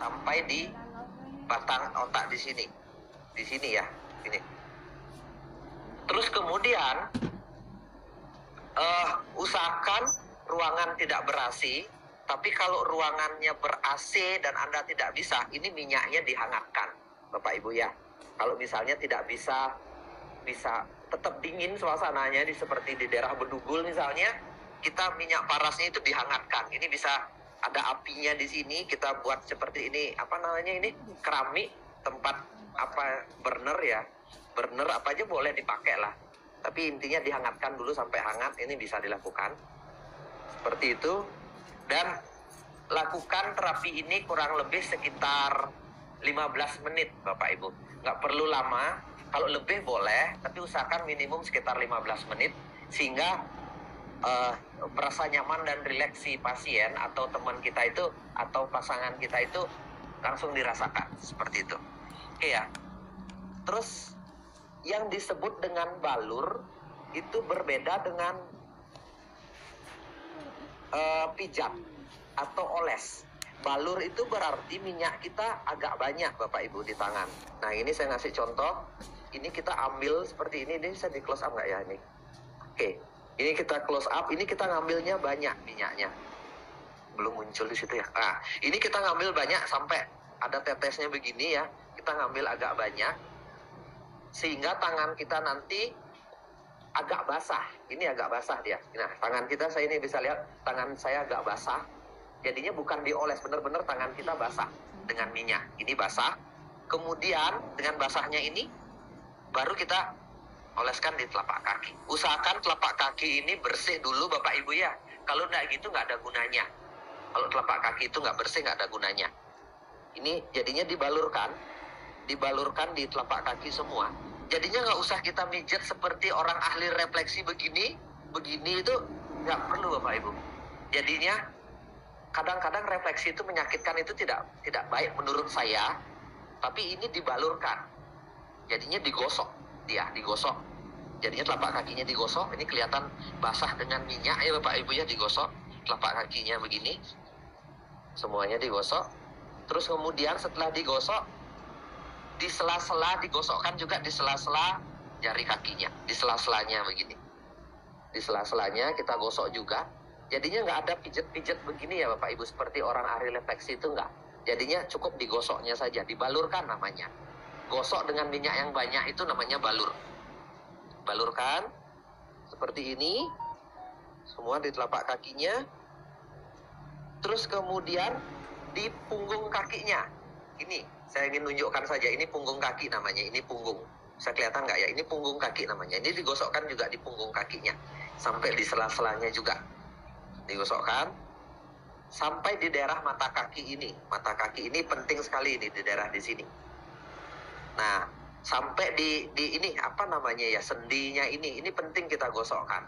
sampai di batang otak di sini ya, ini. Terus kemudian usahakan ruangan tidak ber-AC, tapi kalau ruangannya ber-AC dan Anda tidak bisa, ini minyaknya dihangatkan, Bapak Ibu ya. Kalau misalnya tidak bisa tetap dingin suasananya seperti di daerah Bedugul misalnya, kita minyak parasnya itu dihangatkan. Ini bisa ada apinya di sini, kita buat seperti ini, apa namanya ini, keramik, tempat burner ya, burner apa aja boleh dipakai lah. Tapi intinya dihangatkan dulu sampai hangat, ini bisa dilakukan. Seperti itu. Dan lakukan terapi ini kurang lebih sekitar 15 menit Bapak Ibu. Nggak perlu lama, kalau lebih boleh, tapi usahakan minimum sekitar 15 menit. Sehingga merasa nyaman dan rileks si pasien atau teman kita itu, atau pasangan kita itu langsung dirasakan. Seperti itu. Oke ya. Terus yang disebut dengan balur itu berbeda dengan pijat atau oles. Balur itu berarti minyak kita agak banyak Bapak Ibu di tangan. Nah ini saya ngasih contoh. Ini kita ambil seperti ini bisa di close up nggak ya ini? Oke, ini kita close up. Ini kita ngambilnya banyak minyaknya. Belum muncul di situ ya. Nah ini kita ngambil banyak sampai ada tetesnya begini ya. Kita ngambil agak banyak sehingga tangan kita nanti agak basah. Ini agak basah dia. Nah, tangan kita, saya ini bisa lihat tangan saya agak basah. Jadinya bukan dioles, benar-benar tangan kita basah dengan minyak. Ini basah. Kemudian dengan basahnya ini baru kita oleskan di telapak kaki. Usahakan telapak kaki ini bersih dulu Bapak Ibu ya. Kalau enggak gitu nggak ada gunanya. Kalau telapak kaki itu nggak bersih nggak ada gunanya. Ini jadinya dibalurkan di telapak kaki semua. Jadinya nggak usah kita mijet seperti orang ahli refleksi begini itu nggak perlu Bapak Ibu. Jadinya kadang-kadang refleksi itu menyakitkan, itu tidak baik menurut saya. Tapi ini dibalurkan. Jadinya digosok, digosok. Jadinya telapak kakinya digosok. Ini kelihatan basah dengan minyak ya Bapak Ibu ya, digosok telapak kakinya begini. Semuanya digosok. Terus kemudian setelah digosok, di sela-sela digosokkan juga di sela-sela jari kakinya, di sela-selanya begini. Di sela-selanya kita gosok juga. Jadinya nggak ada pijet-pijet begini ya Bapak Ibu seperti orang ahli refleksi itu nggak. Jadinya cukup digosoknya saja, dibalurkan namanya. Gosok dengan minyak yang banyak itu namanya balur. Balurkan seperti ini, semua di telapak kakinya. Terus kemudian di punggung kakinya. Ini saya ingin tunjukkan saja, ini punggung kaki namanya, ini punggung. Bisa kelihatan nggak ya? Ini punggung kaki namanya. Ini digosokkan juga di punggung kakinya. Sampai di sela-selanya juga. Digosokkan. Sampai di daerah mata kaki ini. Mata kaki ini penting sekali ini, di daerah di sini. Nah, sampai di ini, apa namanya ya, sendinya ini penting kita gosokkan.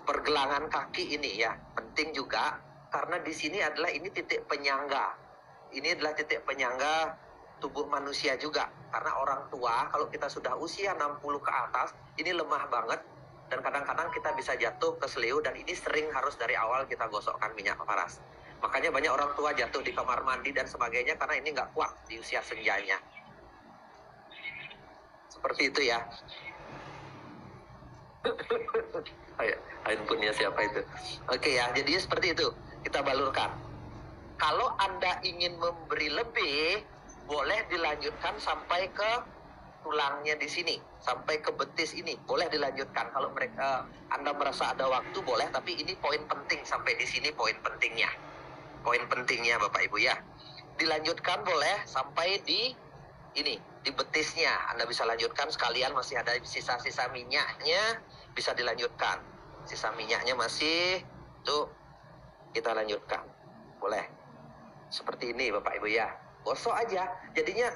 Pergelangan kaki ini ya, penting juga. Karena di sini adalah ini titik penyangga. Ini adalah titik penyangga tubuh manusia juga. Karena orang tua, kalau kita sudah usia 60 ke atas, ini lemah banget. Dan kadang-kadang kita bisa jatuh ke seliu. Dan ini sering harus dari awal kita gosokkan minyak paras. Makanya banyak orang tua jatuh di kamar mandi dan sebagainya. Karena ini nggak kuat di usia senjanya. Seperti itu ya. Handphonenya siapa itu? Oke ya, jadi seperti itu. Kita balurkan. Kalau Anda ingin memberi lebih, boleh dilanjutkan sampai ke tulangnya di sini, sampai ke betis ini, boleh dilanjutkan. Kalau Anda merasa ada waktu, boleh. Tapi ini poin penting, sampai di sini poin pentingnya. Poin pentingnya Bapak Ibu ya. Dilanjutkan boleh sampai di ini, di betisnya. Anda bisa lanjutkan sekalian, masih ada sisa-sisa minyaknya, bisa dilanjutkan. Sisa minyaknya masih, tuh kita lanjutkan. Boleh. Seperti ini Bapak Ibu ya. Gosok aja. Jadinya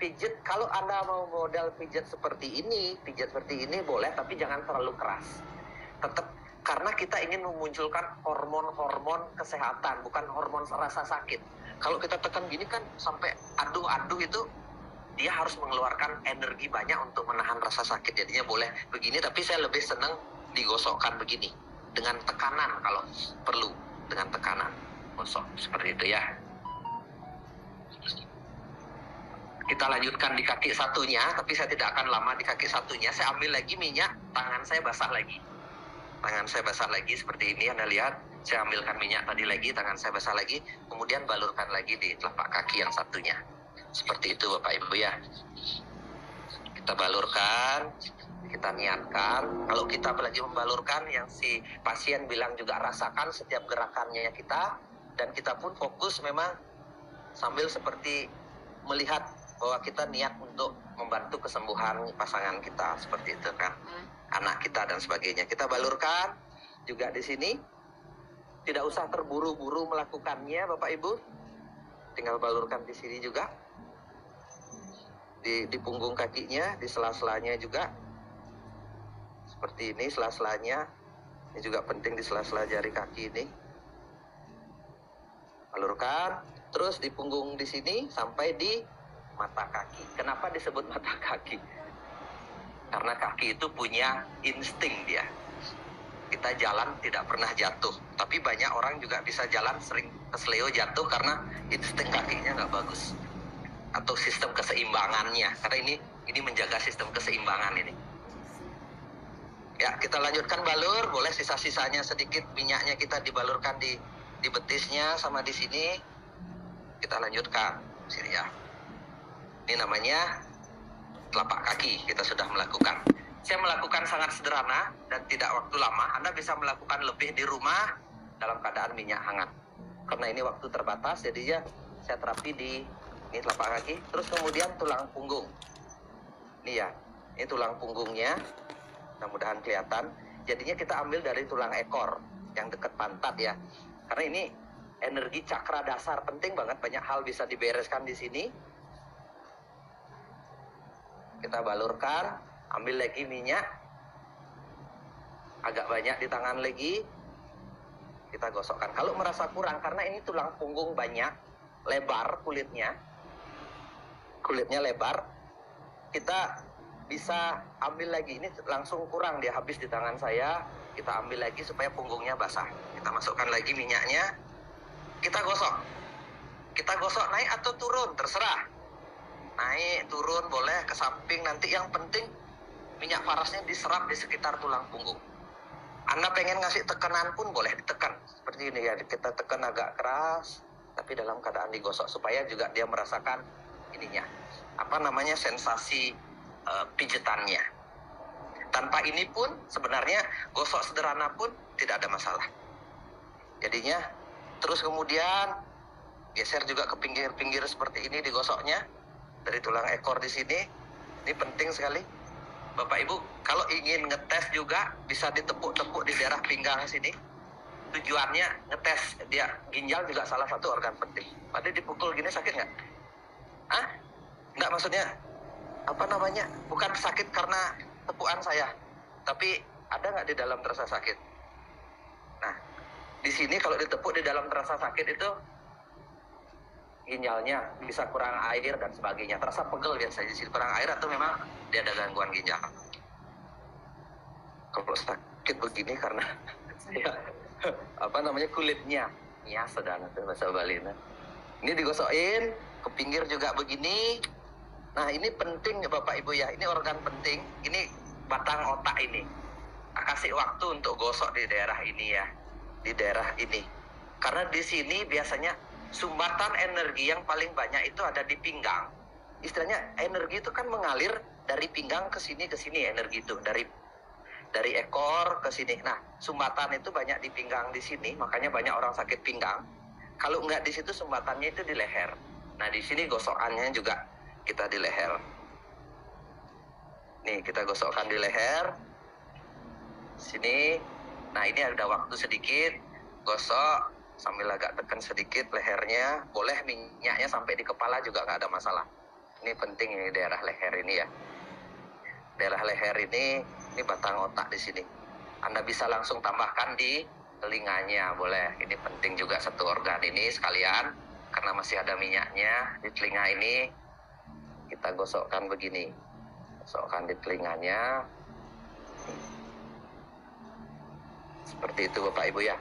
pijet, kalau Anda mau model pijet seperti ini boleh, tapi jangan terlalu keras. Tetap, karena kita ingin memunculkan hormon-hormon kesehatan, bukan hormon rasa sakit. Kalau kita tekan gini kan sampai aduh itu, dia harus mengeluarkan energi banyak untuk menahan rasa sakit. Jadinya boleh begini, tapi saya lebih senang digosokkan begini. Dengan tekanan kalau perlu, dengan tekanan. Gosok seperti itu ya. Kita lanjutkan di kaki satunya, tapi saya tidak akan lama di kaki satunya. Saya ambil lagi minyak, tangan saya basah lagi. Tangan saya basah lagi seperti ini, Anda lihat. Saya ambilkan minyak tadi lagi, tangan saya basah lagi, kemudian balurkan lagi di telapak kaki yang satunya. Seperti itu Bapak Ibu ya. Kita balurkan, kita niatkan. Kalau kita lagi membalurkan, yang si pasien bilang juga rasakan setiap gerakannya kita, dan kita pun fokus memang sambil seperti melihat bahwa kita niat untuk membantu kesembuhan pasangan kita, seperti itu kan, anak kita dan sebagainya. Kita balurkan juga di sini. Tidak usah terburu-buru melakukannya Bapak Ibu. Tinggal balurkan di sini juga. Di punggung kakinya, di sela-selanya juga. Seperti ini sela-selanya. Ini juga penting di sela-sela jari kaki ini. Balurkan. Terus di punggung di sini sampai di mata kaki. Kenapa disebut mata kaki? Karena kaki itu punya insting dia. Kita jalan tidak pernah jatuh, tapi banyak orang juga bisa jalan sering kesleo jatuh karena insting kakinya nggak bagus atau sistem keseimbangannya. Karena ini menjaga sistem keseimbangan ini. Ya, kita lanjutkan balur. Boleh sisa-sisanya sedikit minyaknya kita dibalurkan di betisnya sama di sini. Kita lanjutkan sini ya. Ini namanya telapak kaki. Kita sudah melakukan. Saya melakukan sangat sederhana dan tidak waktu lama. Anda bisa melakukan lebih di rumah dalam keadaan minyak hangat. Karena ini waktu terbatas, jadinya saya terapi di ini telapak kaki. Terus kemudian tulang punggung. Ini ya, ini tulang punggungnya. Mudah-mudahan kelihatan. Jadinya kita ambil dari tulang ekor yang dekat pantat ya. Karena ini energi cakra dasar, penting banget, banyak hal bisa dibereskan di sini. Kita balurkan. Ambil lagi minyak, agak banyak di tangan lagi, kita gosokkan. Kalau merasa kurang, karena ini tulang punggung banyak, lebar kulitnya lebar, kita bisa ambil lagi. Ini langsung kurang, dia habis di tangan saya, kita ambil lagi supaya punggungnya basah. Kita masukkan lagi minyaknya, kita gosok naik atau turun, terserah. Naik, turun, boleh, ke samping, nanti yang penting minyak parasnya diserap di sekitar tulang punggung. Anda pengen ngasih tekanan pun boleh ditekan. Seperti ini ya, kita tekan agak keras, tapi dalam keadaan digosok supaya juga dia merasakan ininya. Apa namanya, sensasi pijetannya. Tanpa ini pun sebenarnya gosok sederhana pun tidak ada masalah. Jadinya terus kemudian geser juga ke pinggir-pinggir seperti ini digosoknya dari tulang ekor di sini. Ini penting sekali. Bapak Ibu, kalau ingin ngetes juga bisa ditepuk-tepuk di daerah pinggang sini. Tujuannya ngetes dia, ginjal juga salah satu organ penting. Padahal dipukul gini sakit nggak? Hah? Nggak, maksudnya apa namanya? Bukan sakit karena tepukan saya, tapi ada nggak di dalam terasa sakit? Nah, di sini kalau ditepuk di dalam terasa sakit itu ginjalnya bisa kurang air dan sebagainya, terasa pegel biasanya di sini kurang air atau memang dia ada gangguan ginjal. Kalau sakit begini karena ya, apa namanya, kulitnya ya sedang bahasa Bali. Ini digosokin ke pinggir juga begini. Nah, ini penting ya Bapak Ibu ya, ini organ penting, ini batang otak ini. Kasih waktu untuk gosok di daerah ini ya, di daerah ini. Karena di sini biasanya sumbatan energi yang paling banyak itu ada di pinggang. Istilahnya energi itu kan mengalir dari pinggang ke sini energi itu dari ekor ke sini. Nah, sumbatan itu banyak di pinggang di sini, makanya banyak orang sakit pinggang. Kalau enggak di situ sumbatannya itu di leher. Nah, di sini gosokannya juga kita di leher. Nih, kita gosokkan di leher. Sini. Nah, ini ada waktu sedikit, gosok sambil agak tekan sedikit lehernya. Boleh minyaknya sampai di kepala juga nggak ada masalah. Ini penting, ini daerah leher ini ya. Daerah leher ini batang otak di sini. Anda bisa langsung tambahkan di telinganya, boleh. Ini penting juga satu organ ini sekalian, karena masih ada minyaknya di telinga ini. Kita gosokkan begini, gosokkan di telinganya. Seperti itu Bapak Ibu ya.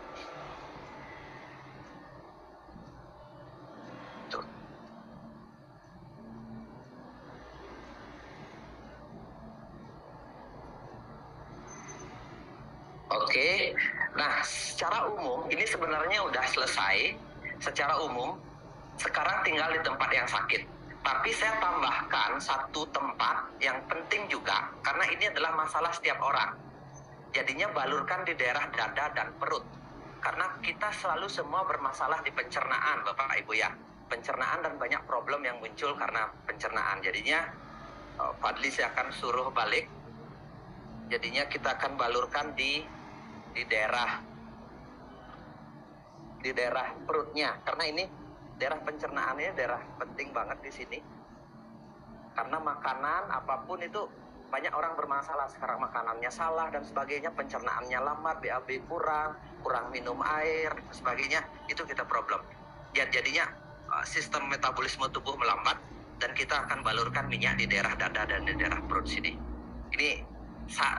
Tuh. Nah, secara umum ini sebenarnya udah selesai. Secara umum sekarang tinggal di tempat yang sakit. Tapi saya tambahkan satu tempat yang penting juga, karena ini adalah masalah setiap orang. Jadinya balurkan di daerah dada dan perut. Karena kita selalu semua bermasalah di pencernaan, Bapak Ibu ya. Pencernaan dan banyak problem yang muncul karena pencernaan. Jadinya Fadli saya akan suruh balik. Jadinya kita akan balurkan di daerah perutnya, karena ini daerah pencernaannya daerah penting banget di sini. Karena makanan apapun itu banyak orang bermasalah sekarang, makanannya salah dan sebagainya, pencernaannya lambat, BAB kurang minum air dan sebagainya, itu kita problem. Jadinya sistem metabolisme tubuh melambat dan kita akan balurkan minyak di daerah dada dan di daerah perut sini. Ini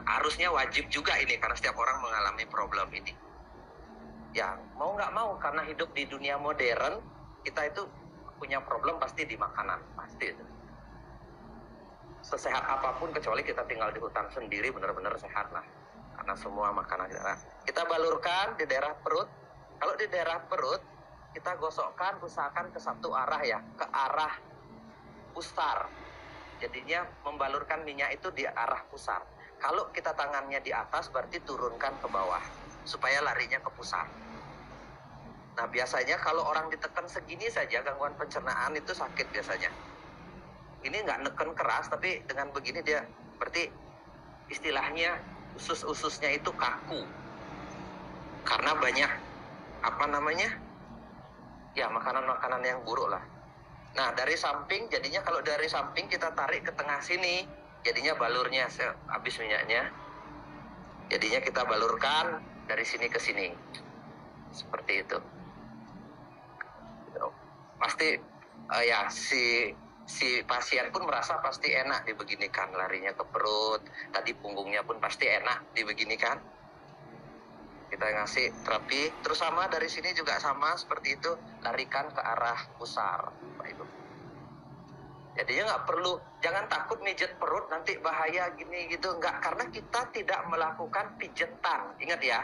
harusnya wajib juga ini karena setiap orang mengalami problem ini. Ya mau nggak mau, karena hidup di dunia modern kita itu punya problem pasti di makanan, pasti itu. Sesehat apapun kecuali kita tinggal di hutan sendiri benar-benar sehat lah, karena semua makanan kita balurkan di daerah perut. Kalau di daerah perut kita gosokkan, usahakan ke satu arah ya, ke arah pusar. Jadinya membalurkan minyak itu di arah pusar. Kalau kita tangannya di atas berarti turunkan ke bawah supaya larinya ke pusar. Nah biasanya kalau orang ditekan segini saja gangguan pencernaan itu sakit biasanya. Ini nggak neken keras, tapi dengan begini dia berarti istilahnya usus-ususnya itu kaku. Karena banyak ya makanan-makanan yang buruk lah. Nah dari samping, jadinya kalau dari samping kita tarik ke tengah sini, jadinya balurnya habis minyaknya. Jadinya kita balurkan dari sini ke sini. Seperti itu. Pasti ya si pasien pun merasa pasti enak dibeginikan, larinya ke perut, tadi punggungnya pun pasti enak dibeginikan. Kita ngasih terapi terus sama dari sini juga sama seperti itu, larikan ke arah pusar, Pak Ibu. Jadinya nggak perlu, jangan takut mijet perut nanti bahaya gini gitu, nggak, karena kita tidak melakukan pijetan. Ingat ya,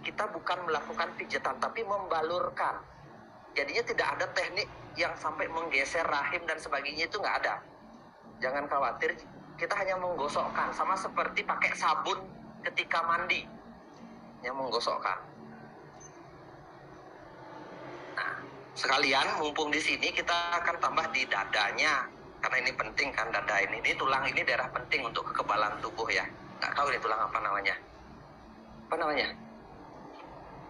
kita bukan melakukan pijetan tapi membalurkan. Jadinya tidak ada teknik yang sampai menggeser rahim dan sebagainya, itu nggak ada. Jangan khawatir, kita hanya menggosokkan, sama seperti pakai sabun ketika mandi, yang menggosokkan. Nah, sekalian mumpung di sini kita akan tambah di dadanya, karena ini penting kan dada ini. Ini tulang ini daerah penting untuk kekebalan tubuh ya. Nggak tahu ini tulang apa namanya. Apa namanya?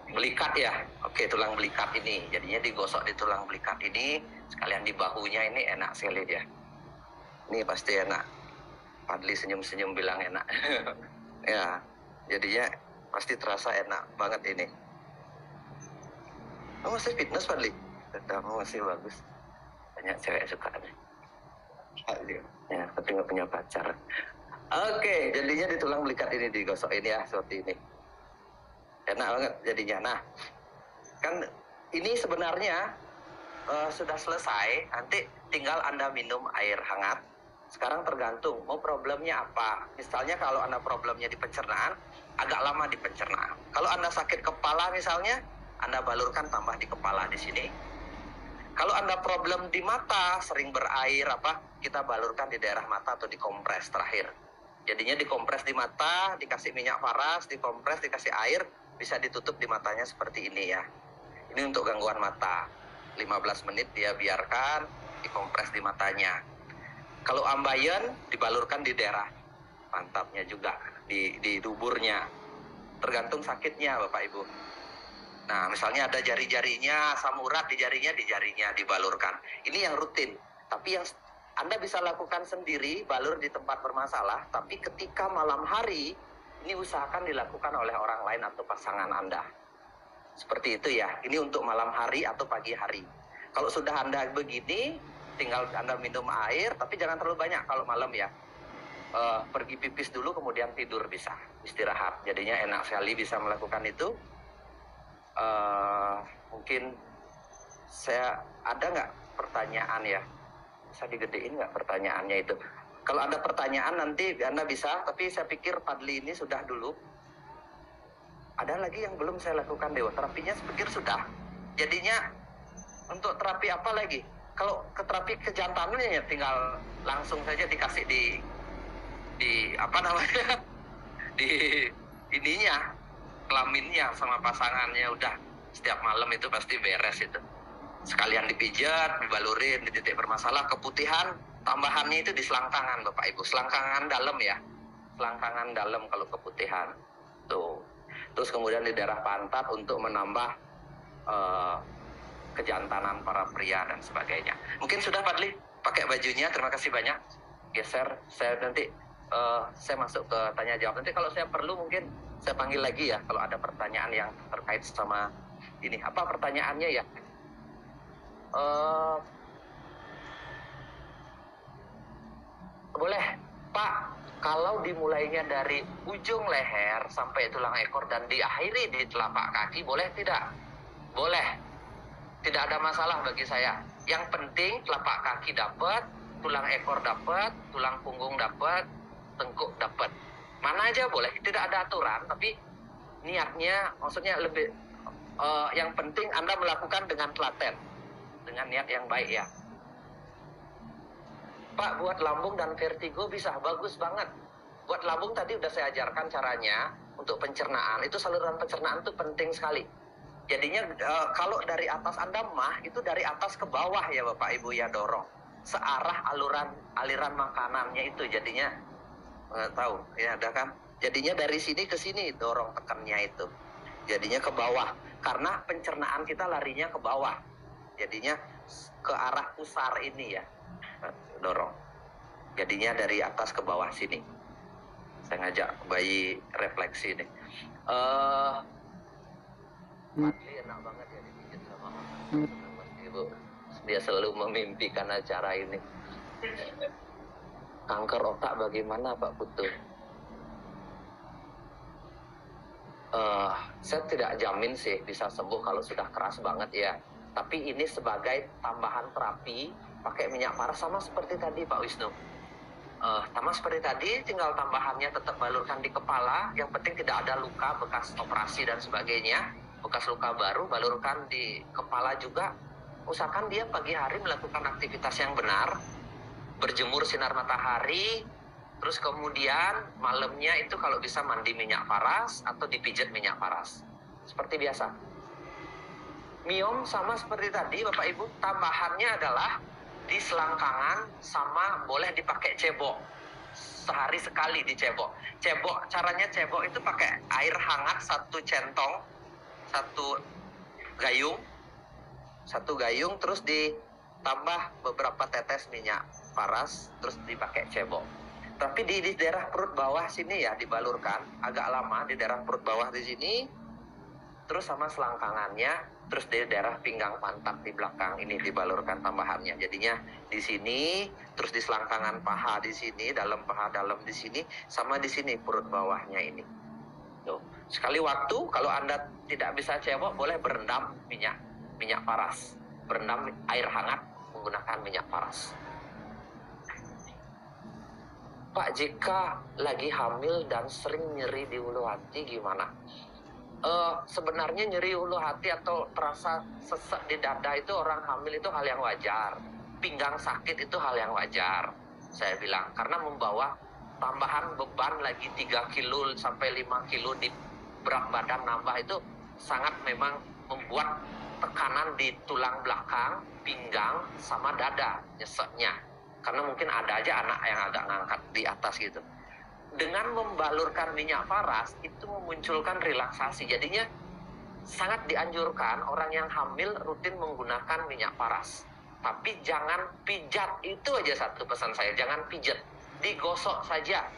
Belikat ya, oke, tulang belikat ini. Jadinya digosok di tulang belikat ini, sekalian di bahunya ini enak sekali dia. Ini pasti enak. Fadli senyum-senyum bilang enak. Ya, jadinya pasti terasa enak banget ini. Oh, masih fitness Fadli? Kamu masih bagus. Banyak cewek suka nih. Ya, tapi nggak punya pacar. Oke, jadinya di tulang belikat ini digosok ini ya, seperti ini. Enak banget jadinya. Nah, kan ini sebenarnya sudah selesai. Nanti tinggal Anda minum air hangat. Sekarang tergantung mau problemnya apa. Misalnya kalau Anda problemnya di pencernaan, agak lama di pencernaan. Kalau Anda sakit kepala misalnya, Anda balurkan tambah di kepala di sini. Kalau Anda problem di mata, sering berair kita balurkan di daerah mata atau dikompres terakhir. Jadinya dikompres di mata, dikasih minyak paras, dikompres, dikasih air, bisa ditutup di matanya seperti ini ya. Ini untuk gangguan mata. 15 menit dia biarkan, dikompres di matanya. Kalau ambeien, dibalurkan di daerah pantatnya juga, di duburnya. Tergantung sakitnya Bapak Ibu. Nah, misalnya ada jari-jarinya, asam urat di jarinya dibalurkan. Ini yang rutin. Tapi yang Anda bisa lakukan sendiri, balur di tempat bermasalah. Tapi ketika malam hari, ini usahakan dilakukan oleh orang lain atau pasangan Anda. Seperti itu ya. Ini untuk malam hari atau pagi hari. Kalau sudah Anda begini, tinggal Anda minum air, tapi jangan terlalu banyak kalau malam ya. Pergi pipis dulu, kemudian tidur bisa. Istirahat. Jadinya enak sekali bisa melakukan itu. Mungkin ada nggak pertanyaan ya? Bisa digedein nggak pertanyaannya itu? Kalau ada pertanyaan nanti Anda bisa, tapi saya pikir Fadli ini sudah dulu. Ada lagi yang belum saya lakukan Dewa, terapinya sepikir sudah. Jadinya untuk terapi apa lagi? Kalau ke terapi kejantanannya ya tinggal langsung saja dikasih di apa namanya di ininya kelaminnya sama pasangannya, udah setiap malam itu pasti beres itu. Sekalian dipijat, dibalurin di titik bermasalah. Keputihan tambahannya itu di selangkangan Bapak Ibu, selangkangan dalam ya, selangkangan dalam kalau keputihan tuh. Terus kemudian di daerah pantat untuk menambah kejantanan para pria dan sebagainya. Mungkin sudah Fadli pakai bajunya, terima kasih banyak. Geser, saya nanti saya masuk ke tanya jawab. Nanti kalau saya perlu mungkin saya panggil lagi ya kalau ada pertanyaan yang terkait sama ini. Apa pertanyaannya ya? Boleh Pak, kalau dimulainya dari ujung leher sampai tulang ekor dan diakhiri di telapak kaki, boleh tidak? Boleh. Tidak ada masalah bagi saya. Yang penting telapak kaki dapat, tulang ekor dapat, tulang punggung dapat, tengkuk dapat. Mana aja boleh, tidak ada aturan, tapi niatnya maksudnya lebih yang penting Anda melakukan dengan telaten, dengan niat yang baik ya. Pak, buat lambung dan vertigo bisa, bagus banget. Buat lambung tadi udah saya ajarkan caranya untuk pencernaan. Itu saluran pencernaan itu penting sekali. Jadinya kalau dari atas Anda mah, itu dari atas ke bawah ya Bapak Ibu ya, dorong. Searah aliran makanannya itu jadinya, tahu ya ada kan? Jadinya dari sini ke sini dorong tekannya itu. Jadinya ke bawah. Karena pencernaan kita larinya ke bawah. Jadinya ke arah pusar ini ya. Dorong. Jadinya dari atas ke bawah sini. Saya ngajak bayi refleksi nih. Fadli enak banget ya dipijit sama Mas Ibu. Dia selalu memimpikan acara ini. Kanker otak bagaimana Pak Putu? Saya tidak jamin sih bisa sembuh kalau sudah keras banget ya. Tapi ini sebagai tambahan terapi pakai minyak paras sama seperti tadi Pak Wisnu. Sama seperti tadi, tinggal tambahannya tetap balurkan di kepala. Yang penting tidak ada luka bekas operasi dan sebagainya. Bekas luka baru balurkan di kepala juga. Usahakan dia pagi hari melakukan aktivitas yang benar, berjemur sinar matahari, terus kemudian malamnya itu kalau bisa mandi minyak paras atau dipijat minyak paras. Seperti biasa. Miom sama seperti tadi Bapak Ibu, tambahannya adalah di selangkangan sama boleh dipakai cebok. Sehari sekali dicebok. Cebok, caranya cebok itu pakai air hangat 1 centong, 1 gayung, terus ditambah beberapa tetes minyak paras, terus dipakai cebok. Tapi di daerah perut bawah sini ya dibalurkan, agak lama di daerah perut bawah di sini, terus sama selangkangannya, terus di daerah pinggang pantat di belakang ini dibalurkan tambahannya. Jadinya di sini, terus di selangkangan paha di sini, dalam paha dalam di sini, sama di sini perut bawahnya ini. Tuh. Sekali waktu kalau Anda tidak bisa cebok, boleh berendam minyak paras, berendam air hangat menggunakan minyak paras. Pak, jika lagi hamil dan sering nyeri di ulu hati gimana? Sebenarnya nyeri ulu hati atau terasa sesak di dada itu orang hamil itu hal yang wajar. Pinggang sakit itu hal yang wajar, saya bilang. Karena membawa tambahan beban lagi 3 kilo sampai 5 kilo di berat badan nambah itu sangat memang membuat tekanan di tulang belakang, pinggang, sama dada nyeseknya. Karena mungkin ada aja anak yang agak ngangkat di atas gitu. Dengan membalurkan minyak paras itu memunculkan relaksasi. Jadinya sangat dianjurkan orang yang hamil rutin menggunakan minyak paras. Tapi jangan pijat, itu aja satu pesan saya, jangan pijat. Digosok saja.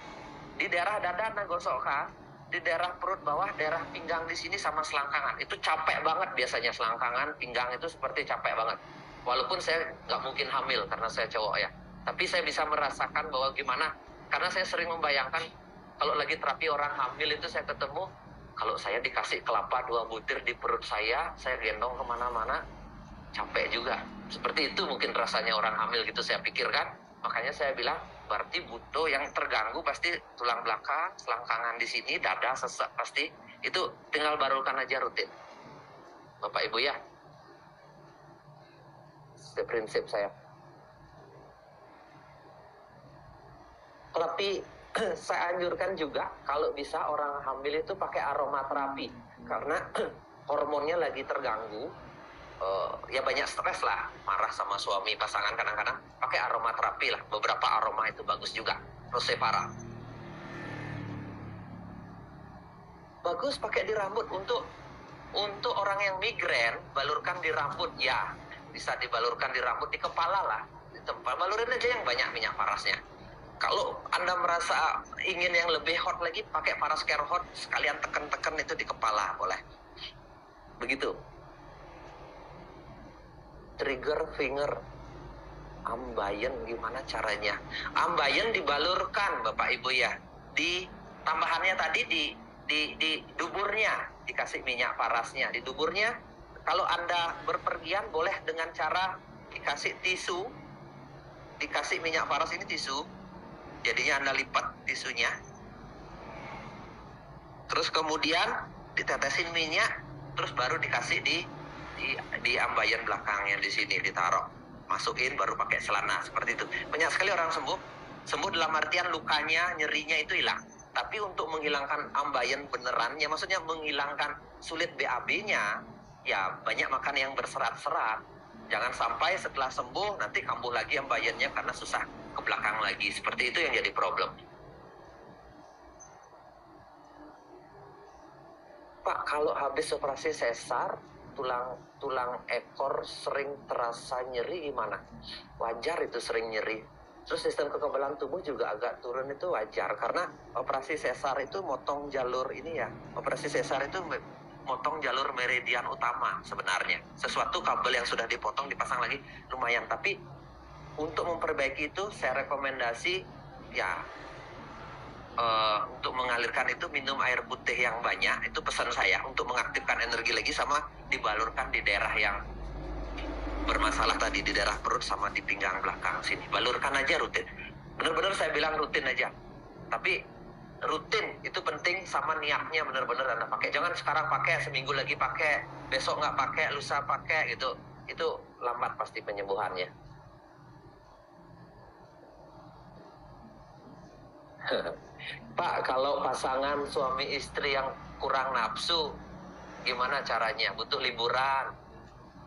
Di daerah dada Anda gosok kan? Di daerah perut bawah, daerah pinggang di sini sama selangkangan. Itu capek banget biasanya selangkangan, pinggang itu seperti capek banget. Walaupun saya nggak mungkin hamil karena saya cowok ya. Tapi saya bisa merasakan bahwa gimana. Karena saya sering membayangkan kalau lagi terapi orang hamil itu saya ketemu, kalau saya dikasih kelapa 2 butir di perut saya gendong kemana-mana, capek juga. Seperti itu mungkin rasanya orang hamil gitu saya pikirkan. Makanya saya bilang, berarti butuh yang terganggu pasti tulang belakang, selangkangan di sini, dada, sesek pasti Itu tinggal balurkan aja rutin, Bapak Ibu ya. Itu prinsip saya. Tapi saya anjurkan juga kalau bisa orang hamil itu pakai aromaterapi, karena hormonnya lagi terganggu. Ya banyak stres lah, marah sama suami, pasangan, kadang-kadang pakai aromaterapi lah. Beberapa aroma itu bagus juga. Rosevara bagus pakai di rambut. Untuk orang yang migrain, balurkan di rambut ya. Bisa dibalurkan di rambut, di kepala lah, di tempat. Balurin aja yang banyak minyak parasnya. Kalau Anda merasa ingin yang lebih hot lagi, pakai paras care hot, sekalian tekan-tekan itu di kepala, boleh. Begitu. Trigger finger. Ambayen gimana caranya? Ambayen dibalurkan, Bapak Ibu ya. Di tambahannya tadi di duburnya, dikasih minyak parasnya. Di duburnya, kalau Anda berpergian boleh dengan cara dikasih tisu, dikasih minyak paras ini tisu. Jadinya Anda lipat tisunya, terus kemudian ditetesin minyak, terus baru dikasih di ambayan belakangnya di sini ditaruh, masukin baru pakai celana seperti itu. Banyak sekali orang sembuh dalam artian lukanya, nyerinya itu hilang. Tapi untuk menghilangkan ambayan beneran, ya maksudnya menghilangkan sulit BAB-nya, ya banyak makan yang berserat-serat. Jangan sampai setelah sembuh nanti kambuh lagi ambayannya karena susah ke belakang lagi. Seperti itu yang jadi problem. Pak, kalau habis operasi sesar, tulang ekor sering terasa nyeri gimana? Wajar itu sering nyeri. Terus sistem kekebalan tubuh juga agak turun, itu wajar. Karena operasi sesar itu motong jalur ini ya. Operasi sesar itu motong jalur meridian utama sebenarnya. Sesuatu kabel yang sudah dipotong dipasang lagi lumayan. Tapi untuk memperbaiki itu saya rekomendasi ya untuk mengalirkan itu minum air putih yang banyak. Itu pesan saya untuk mengaktifkan energi lagi, sama dibalurkan di daerah yang bermasalah tadi, di daerah perut sama di pinggang belakang sini. Balurkan aja rutin. Benar-benar saya bilang rutin aja. Tapi rutin itu penting, sama niatnya benar-benar Anda pakai. Jangan sekarang pakai, seminggu lagi pakai, besok nggak pakai, lusa pakai gitu. Itu lambat pasti penyembuhannya. Pak, kalau pasangan suami istri yang kurang nafsu, gimana caranya? Butuh liburan,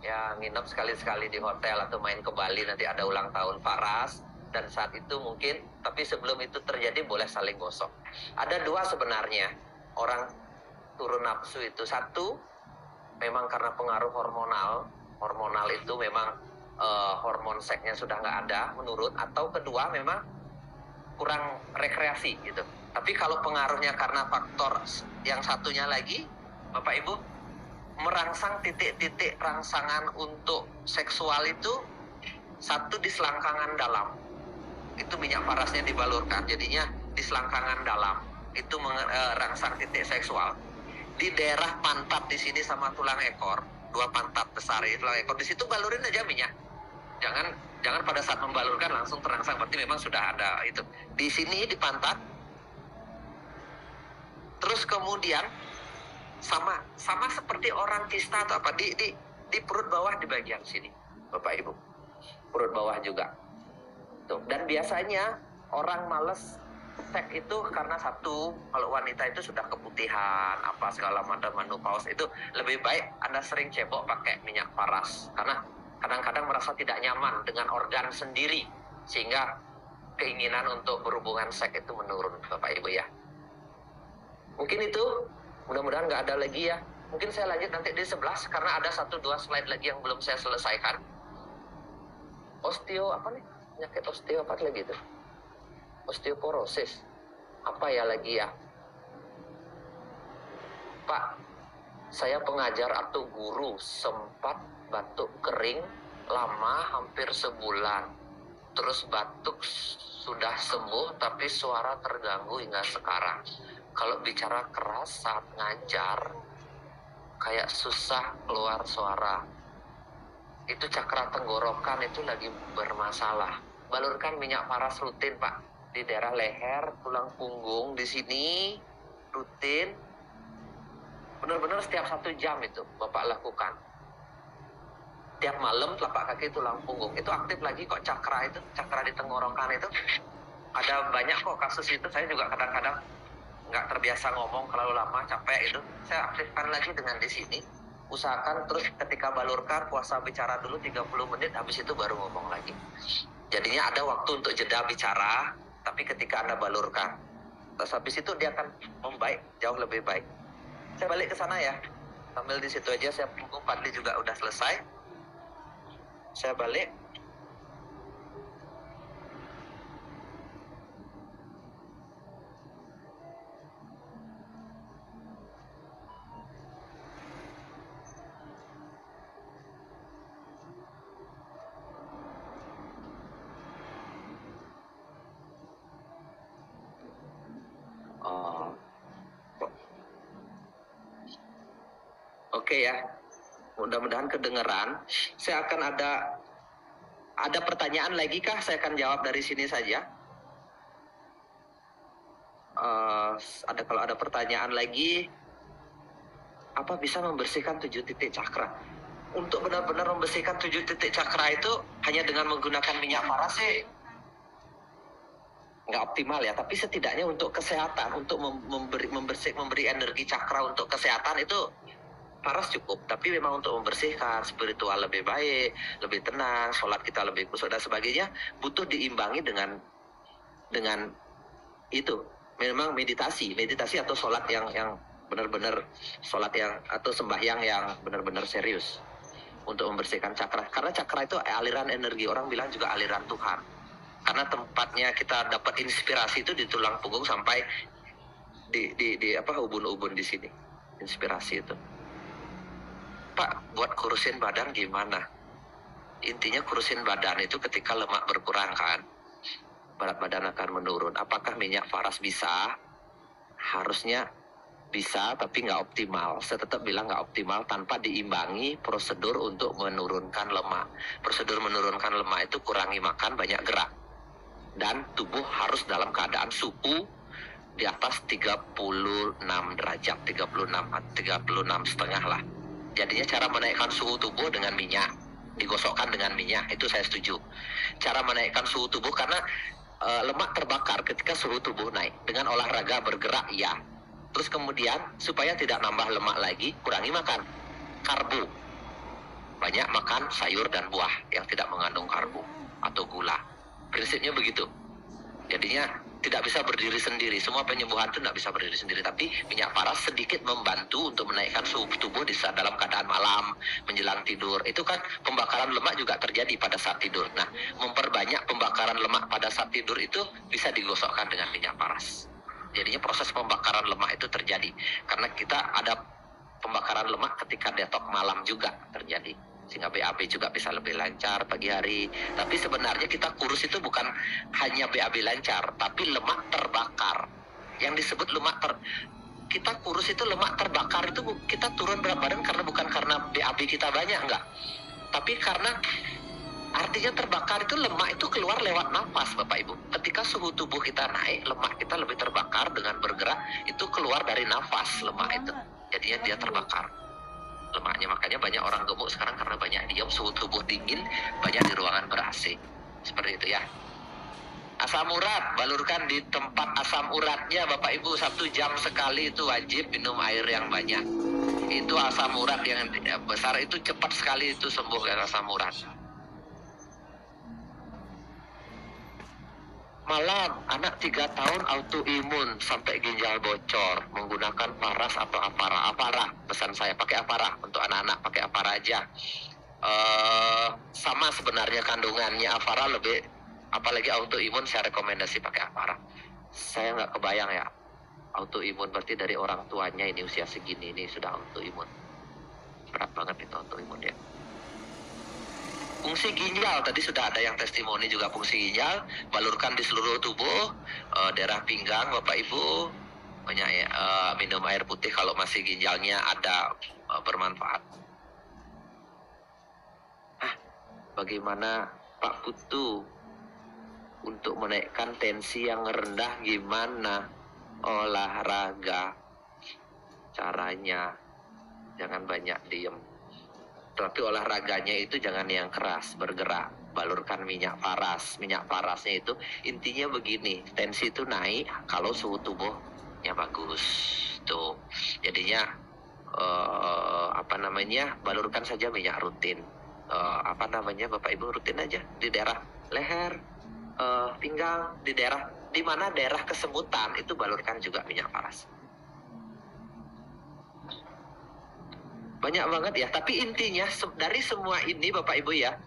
ya nginep sekali-sekali di hotel atau main ke Bali, nanti ada ulang tahun Paras, dan saat itu mungkin, tapi sebelum itu terjadi boleh saling gosok. Ada dua sebenarnya orang turun nafsu itu. Satu, memang karena pengaruh hormonal itu memang hormon seksnya sudah nggak ada, menurun. Atau kedua, memang kurang rekreasi gitu. Tapi kalau pengaruhnya karena faktor yang satunya lagi, Bapak Ibu, merangsang titik-titik rangsangan untuk seksual itu, satu di selangkangan dalam. Itu minyak parasnya dibalurkan, jadinya di selangkangan dalam. Itu merangsang titik seksual. Di daerah pantat di sini sama tulang ekor, dua pantat besar itu tulang ekor, di situ balurin aja minyak. Jangan pada saat membalurkan langsung terangsang, berarti memang sudah ada itu. Di sini di pantat. Terus kemudian sama seperti orang kista atau apa, di perut bawah di bagian sini, Bapak Ibu. Perut bawah juga. Tuh. Dan biasanya orang males seks itu karena satu, kalau wanita itu sudah keputihan, apa segala macam menopause, itu lebih baik Anda sering cebok pakai minyak paras. Karena kadang-kadang merasa tidak nyaman dengan organ sendiri, sehingga keinginan untuk berhubungan seks itu menurun, Bapak Ibu ya. Mungkin itu, mudah-mudahan nggak ada lagi ya. Mungkin saya lanjut nanti di 11, karena ada 1-2 slide lagi yang belum saya selesaikan. Penyakit osteo apa lagi itu? Osteoporosis. Apa ya lagi ya? Pak, saya pengajar atau guru, sempat batuk kering lama hampir sebulan. Terus batuk sudah sembuh tapi suara terganggu hingga sekarang. Kalau bicara keras saat ngajar, kayak susah keluar suara. Itu cakra tenggorokan itu lagi bermasalah. Balurkan minyak paras rutin, Pak. Di daerah leher, tulang punggung, di sini rutin. Benar-benar setiap 1 jam itu Bapak lakukan. Tiap malam telapak kaki tulang punggung itu aktif lagi kok, cakra di tenggorokan itu. Ada banyak kok kasus itu. Saya juga kadang-kadang nggak terbiasa ngomong kalau lama, capek itu. Saya aktifkan lagi dengan di sini. Usahakan terus ketika balurkan puasa bicara dulu 30 menit, habis itu baru ngomong lagi. Jadinya ada waktu untuk jeda bicara, tapi ketika Anda balurkan, terus habis itu dia akan membaik, jauh lebih baik. Saya balik ke sana ya, sambil di situ aja saya punggung. Padli juga udah selesai. Saya balik. Oke ya, mudah-mudahan kedengeran. Saya akan ada pertanyaan lagi kah? Saya akan jawab dari sini saja. Kalau ada pertanyaan lagi, apa bisa membersihkan 7 titik cakra? Untuk benar-benar membersihkan 7 titik cakra itu hanya dengan menggunakan minyak paras sih nggak optimal ya, tapi setidaknya untuk kesehatan, untuk memberi energi cakra untuk kesehatan itu paras cukup. Tapi memang untuk membersihkan spiritual lebih baik, lebih tenang, sholat kita lebih khusyuk dan sebagainya, butuh diimbangi dengan itu. Memang meditasi atau sholat yang benar-benar sholat yang atau sembahyang yang benar-benar serius untuk membersihkan cakra. Karena cakra itu aliran energi, orang bilang juga aliran Tuhan. Karena tempatnya kita dapat inspirasi itu di tulang punggung sampai di ubun-ubun di sini. Inspirasi itu. Pak, buat kurusin badan gimana? Intinya kurusin badan itu ketika lemak berkurang kan, berat badan akan menurun. Apakah minyak faras bisa? Harusnya bisa, tapi nggak optimal. Saya tetap bilang nggak optimal tanpa diimbangi prosedur untuk menurunkan lemak. Prosedur menurunkan lemak itu kurangi makan, banyak gerak. Dan tubuh harus dalam keadaan suhu di atas 36 derajat, 36 setengah lah. Jadinya cara menaikkan suhu tubuh dengan minyak, digosokkan dengan minyak, itu saya setuju. Cara menaikkan suhu tubuh karena lemak terbakar ketika suhu tubuh naik. Dengan olahraga bergerak ya. Terus kemudian supaya tidak nambah lemak lagi, kurangi makan karbo. Banyak makan sayur dan buah yang tidak mengandung karbo atau gula. Prinsipnya begitu. Jadinya tidak bisa berdiri sendiri. Semua penyembuhan itu tidak bisa berdiri sendiri. Tapi minyak paras sedikit membantu untuk menaikkan suhu tubuh di saat dalam keadaan malam, menjelang tidur. Itu kan pembakaran lemak juga terjadi pada saat tidur. Nah, memperbanyak pembakaran lemak pada saat tidur itu bisa digosokkan dengan minyak paras. Jadinya proses pembakaran lemak itu terjadi. Karena kita ada pembakaran lemak ketika detok malam juga terjadi. Sehingga BAB juga bisa lebih lancar pagi hari. Tapi sebenarnya kita kurus itu bukan hanya BAB lancar, tapi lemak terbakar. Yang disebut kita kurus itu lemak terbakar itu kita turun berat badan bukan karena BAB kita banyak, enggak. Tapi karena artinya terbakar itu lemak itu keluar lewat nafas, Bapak Ibu. Ketika suhu tubuh kita naik, lemak kita lebih terbakar dengan bergerak, itu keluar dari nafas lemak itu. Jadinya dia terbakar lemaknya. Makanya banyak orang gemuk sekarang karena banyak diam, suhu tubuh dingin, banyak di ruangan ber-AC. Seperti itu ya. Asam urat, balurkan di tempat asam uratnya Bapak Ibu. 1 jam sekali itu wajib minum air yang banyak. Itu asam urat yang besar itu cepat sekali itu sembuh dari asam urat. Malam, anak 3 tahun autoimun sampai ginjal bocor, menggunakan paras atau apara. Pesan saya pakai apara, untuk anak-anak pakai apara aja. Sama sebenarnya kandungannya apara, lebih apalagi autoimun saya rekomendasi pakai apara. Saya nggak kebayang ya, autoimun berarti dari orang tuanya ini usia segini ini sudah autoimun. Berat banget itu autoimun ya. Fungsi ginjal, tadi sudah ada yang testimoni juga fungsi ginjal, balurkan di seluruh tubuh, daerah pinggang Bapak Ibu, banyak minum air putih kalau masih ginjalnya ada bermanfaat. Bagaimana Pak Putu untuk menaikkan tensi yang rendah, gimana olahraga caranya? jangan banyak diem. Tapi olahraganya itu jangan yang keras, bergerak. Balurkan minyak paras. Minyak parasnya itu intinya begini, tensi itu naik kalau suhu tubuhnya bagus. Tuh, jadinya balurkan saja minyak rutin. Bapak Ibu rutin aja di daerah leher, pinggang, di mana daerah kesemutan itu balurkan juga minyak paras. Banyak banget ya, tapi intinya dari semua ini Bapak Ibu ya.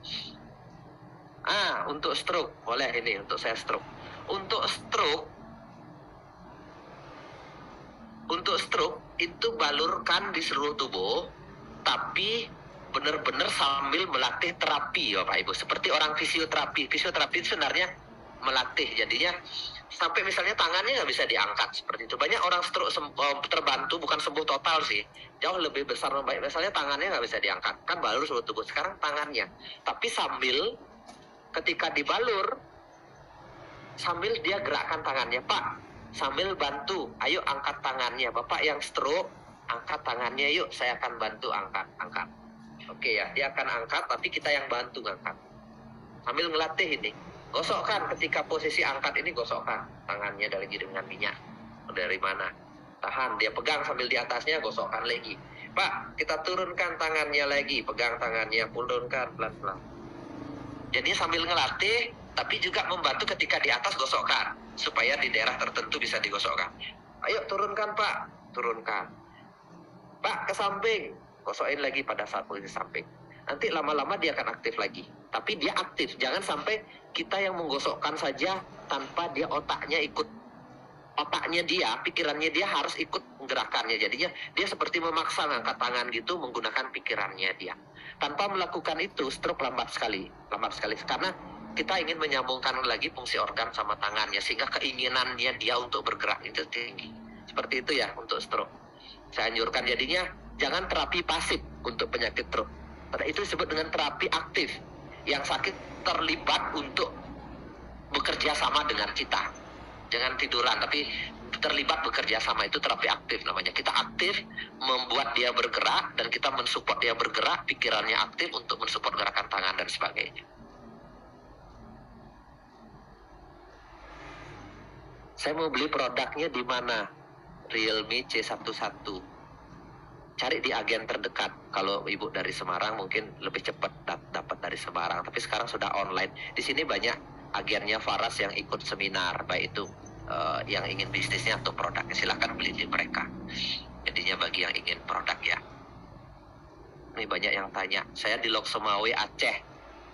Untuk stroke, boleh ini untuk saya stroke. Untuk stroke itu balurkan di seluruh tubuh, tapi benar-benar sambil melatih terapi Bapak Ibu. Seperti orang fisioterapi. Fisioterapi itu sebenarnya melatih, jadinya sampai misalnya tangannya nggak bisa diangkat seperti itu. Banyak orang stroke terbantu, bukan sembuh total sih, jauh lebih besar membaik. Misalnya tangannya nggak bisa diangkat, kan balur seluruh tubuh. Sekarang tangannya, tapi sambil ketika dibalur, sambil dia gerakkan tangannya, Pak, sambil bantu, ayo angkat tangannya. Bapak yang stroke, angkat tangannya yuk, saya akan bantu angkat. Oke ya, dia akan angkat, tapi kita yang bantu angkat. Sambil ngelatih ini. Gosokkan ketika posisi angkat ini, gosokkan tangannya lagi dengan minyak. Dari mana? Tahan, dia pegang sambil di atasnya, gosokkan lagi. Pak, kita turunkan tangannya lagi, pegang tangannya, turunkan pelan-pelan. Jadi sambil ngelatih, tapi juga membantu ketika di atas gosokkan, supaya di daerah tertentu bisa digosokkan. Ayo turunkan Pak, turunkan. Pak, ke samping, gosokin lagi pada saat posisi samping. Nanti lama-lama dia akan aktif lagi. Tapi dia aktif, jangan sampai kita yang menggosokkan saja tanpa dia otaknya ikut. Otaknya dia, pikirannya dia harus ikut gerakannya. Jadinya dia seperti memaksa ngangkat tangan gitu menggunakan pikirannya dia. Tanpa melakukan itu, stroke lambat sekali. Karena kita ingin menyambungkan lagi fungsi organ sama tangannya, sehingga keinginannya dia untuk bergerak itu tinggi. Seperti itu ya untuk stroke. Saya anjurkan jadinya jangan terapi pasif untuk penyakit stroke. Itu disebut dengan terapi aktif. Yang sakit terlibat untuk bekerja sama dengan kita. Jangan tiduran, tapi terlibat bekerja sama, itu terapi aktif namanya. Kita aktif membuat dia bergerak, dan kita mensupport dia bergerak, pikirannya aktif untuk mensupport gerakan tangan dan sebagainya. Saya mau beli produknya di mana? Realme C11. Cari di agen terdekat. Kalau Ibu dari Semarang mungkin lebih cepat dapat dari Semarang, tapi sekarang sudah online. Di sini banyak agennya Faras yang ikut seminar, baik itu yang ingin bisnisnya atau produknya, silakan beli di mereka. Jadinya bagi yang ingin produk ya. Ini banyak yang tanya, saya di Lok Sumawe Aceh,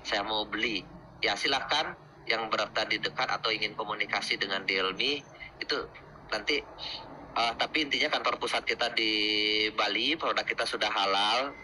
saya mau beli. Ya silakan, yang berada di dekat atau ingin komunikasi dengan Realme itu nanti. Tapi intinya kantor pusat kita di Bali, produk kita sudah halal.